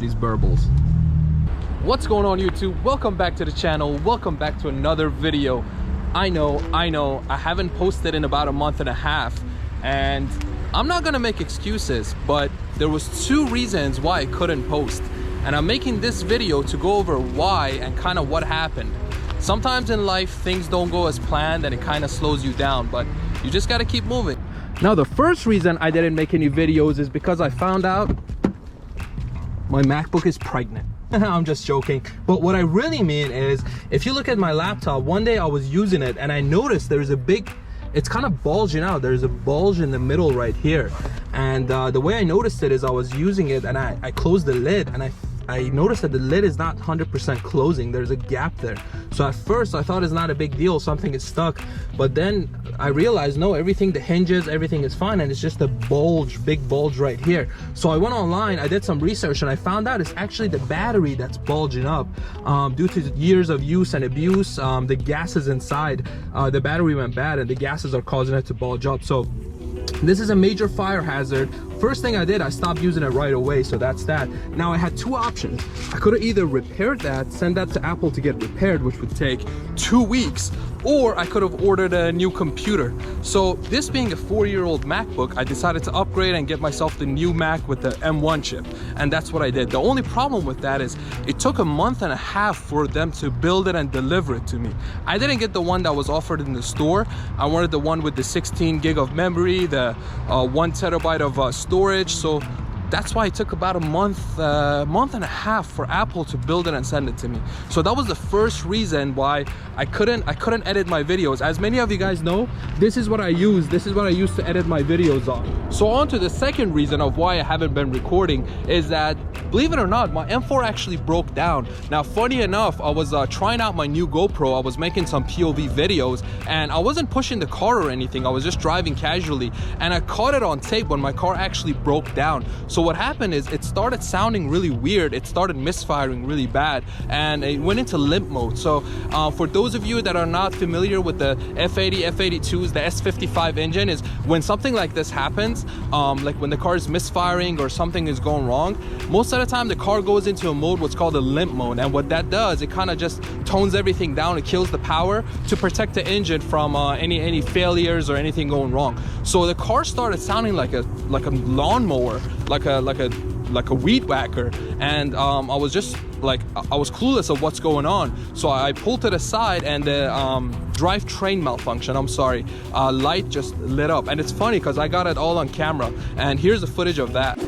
these burbles. What's going on, YouTube? Welcome back to the channel. Welcome back to another video. I know I haven't posted in about a month and a half, and I'm not gonna make excuses, but there was two reasons why I couldn't post, and I'm making this video to go over why and kind of what happened. Sometimes in life things don't go as planned and it kind of slows you down, but you just got to keep moving. Now, the first reason I didn't make any videos is because I found out my MacBook is pregnant. I'm just joking, but what I really mean is, if you look at my laptop, one day I was using it and I noticed there's a big, it's kind of bulging out. There's a bulge in the middle right here, and the way I noticed it is I was using it and I closed the lid, and I noticed that the lid is not 100% closing. There's a gap there. So at first I thought it's not a big deal, something is stuck, but then I realized no, everything, the hinges, everything is fine, and it's just a bulge, big bulge right here. So I went online, I did some research, and I found out it's actually the battery that's bulging up. Due to years of use and abuse, the gases inside the battery went bad, and the gases are causing it to bulge up. So this is a major fire hazard. First thing I did, I stopped using it right away, so that's that. Now I had two options. I could have either repaired that, send that to Apple to get repaired, which would take 2 weeks, or I could have ordered a new computer. So this being a 4-year-old MacBook, I decided to upgrade and get myself the new Mac with the M1 chip, and that's what I did. The only problem with that is it took a month and a half for them to build it and deliver it to me. I didn't get the one that was offered in the store. I wanted the one with the 16 gig of memory, the 1 terabyte of storage, so that's why it took about a month and a half for Apple to build it and send it to me. So that was the first reason why I couldn't edit my videos. As many of you guys know, this is what I use. This is what I use to edit my videos on. So on to the second reason of why I haven't been recording is that, believe it or not, my M4 actually broke down. Now, funny enough, I was trying out my new GoPro. I was making some POV videos, and I wasn't pushing the car or anything. I was just driving casually, and I caught it on tape when my car actually broke down. So what happened is it started sounding really weird. It started misfiring really bad, and it went into limp mode. So for those of you that are not familiar with the F80, F82s, the S55 engine, is when something like this happens, like when the car is misfiring or something is going wrong, most of the time the car goes into a mode what's called a limp mode, and what that does, it kind of just tones everything down. It kills the power to protect the engine from any failures or anything going wrong. So the car started sounding like a lawnmower, like a weed whacker, and I was just like, I was clueless of what's going on. So I pulled to the side, and the drivetrain malfunction, light just lit up. And it's funny because I got it all on camera, and here's the footage of that.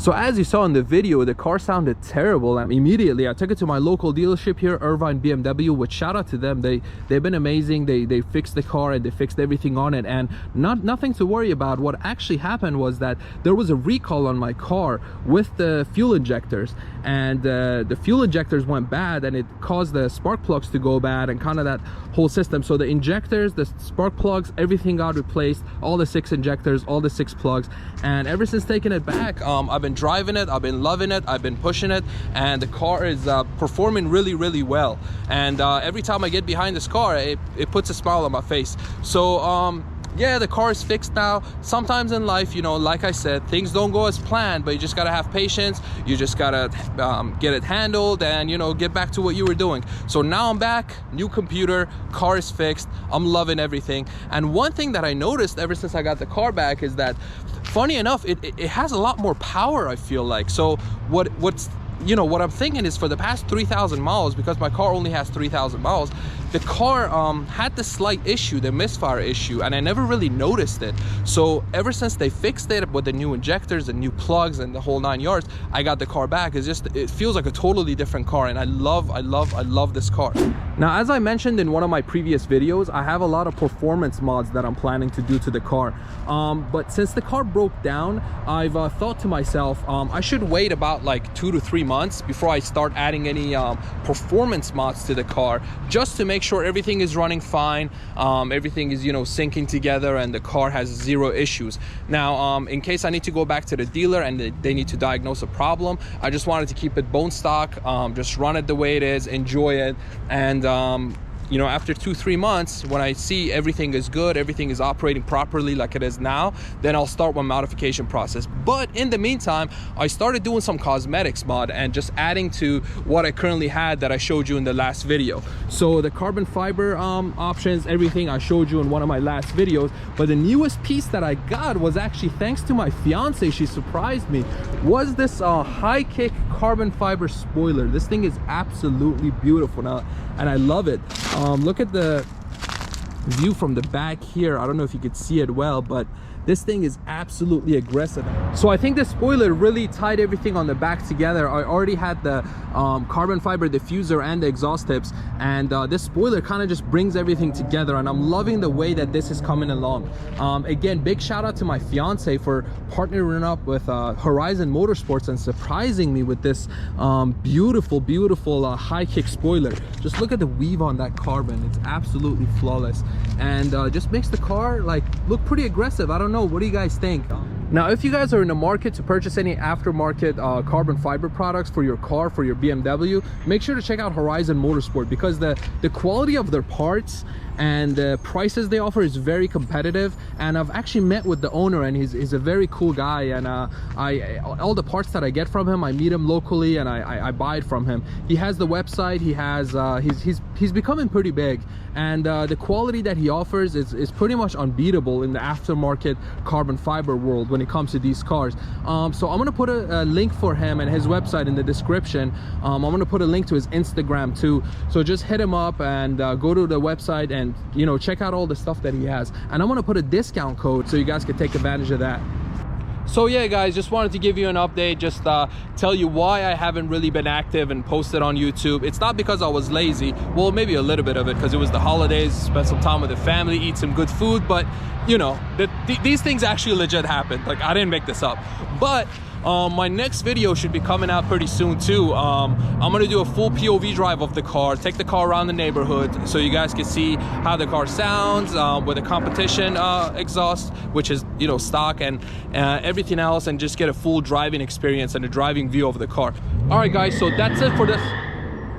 So as you saw in the video, the car sounded terrible, and immediately I took it to my local dealership here, Irvine BMW, which shout out to them. They've been amazing. They fixed the car and they fixed everything on it, and nothing to worry about. What actually happened was that there was a recall on my car with the fuel injectors, and the fuel injectors went bad, and it caused the spark plugs to go bad and kind of that whole system. So the injectors, the spark plugs, everything got replaced, all the 6 injectors, all the 6 plugs. And ever since taking it back, I've been driving it, I've been loving it, I've been pushing it, and the car is performing really well. And every time I get behind this car, it puts a smile on my face. So yeah, the car is fixed now. Sometimes in life, you know, like I said, things don't go as planned, but you just gotta have patience. You just gotta get it handled and, you know, get back to what you were doing. So now I'm back, new computer, car is fixed, I'm loving everything. And one thing that I noticed ever since I got the car back is that, funny enough, it has a lot more power, I feel like. So what's you know, what I'm thinking is, for the past 3,000 miles, because my car only has 3,000 miles, the car had this slight issue, the misfire issue, and I never really noticed it. So ever since they fixed it with the new injectors and new plugs and the whole 9 yards, I got the car back. It feels like a totally different car, and I love this car. Now, as I mentioned in one of my previous videos, I have a lot of performance mods that I'm planning to do to the car. But since the car broke down, I've thought to myself, I should wait about like 2 to 3 months before I start adding any performance mods to the car, just to make sure everything is running fine, everything is, you know, syncing together, and the car has 0 issues. Now, in case I need to go back to the dealer and they need to diagnose a problem, I just wanted to keep it bone stock, just run it the way it is, enjoy it, and you know, after 2-3 months, when I see everything is good, everything is operating properly like it is now, then I'll start my modification process. But in the meantime, I started doing some cosmetics mod and just adding to what I currently had that I showed you in the last video. So the carbon fiber options, everything I showed you in one of my last videos. But the newest piece that I got was actually thanks to my fiance. She surprised me. Was this high kick carbon fiber spoiler. This thing is absolutely beautiful now, and I love it. Look at the view from the back here. I don't know if you could see it well, but this thing is absolutely aggressive. So I think the spoiler really tied everything on the back together. I already had the carbon fiber diffuser and the exhaust tips, and this spoiler kind of just brings everything together, and I'm loving the way that this is coming along. Again, big shout out to my fiance for partnering up with Horizon Motorsports and surprising me with this beautiful high kick spoiler. Just look at the weave on that carbon. It's absolutely flawless, and just makes the car like look pretty aggressive. I don't know, what do you guys think? Now, if you guys are in the market to purchase any aftermarket carbon fiber products for your car, for your BMW, make sure to check out Horizon Motorsport, because the quality of their parts and the prices they offer is very competitive. And I've actually met with the owner, and he's a very cool guy, and all the parts that I get from him, I meet him locally and I buy it from him. He has the website, he has he's becoming pretty big, and the quality that he offers is pretty much unbeatable in the aftermarket carbon fiber world when it comes to these cars. So I'm gonna put a link for him and his website in the description. I'm gonna put a link to his Instagram too, so just hit him up and go to the website and, you know, check out all the stuff that he has. And I'm gonna put a discount code so you guys can take advantage of that. So yeah, guys, just wanted to give you an update, just tell you why I haven't really been active and posted on YouTube. It's not because I was lazy. Well, maybe a little bit of it, because it was the holidays, spent some time with the family, eat some good food, but you know, these things actually legit happened. Like, I didn't make this up. But my next video should be coming out pretty soon too. I'm gonna do a full POV drive of the car, take the car around the neighborhood so you guys can see how the car sounds with the competition exhaust, which is, you know, stock, and everything else, and just get a full driving experience and a driving view of the car. All right, guys, so that's it for this.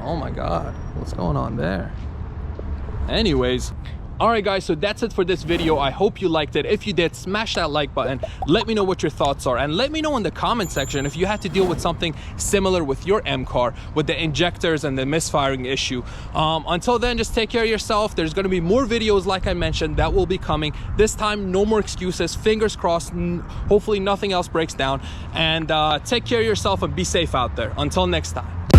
Oh my God, what's going on there? Anyways, all right, guys, so that's it for this video. I hope you liked it. If you did, smash that like button. Let me know what your thoughts are, and let me know in the comment section if you had to deal with something similar with your M car, with the injectors and the misfiring issue. Until then, just take care of yourself. There's going to be more videos, like I mentioned, that will be coming. This time, no more excuses. Fingers crossed. Hopefully nothing else breaks down, and take care of yourself and be safe out there. Until next time.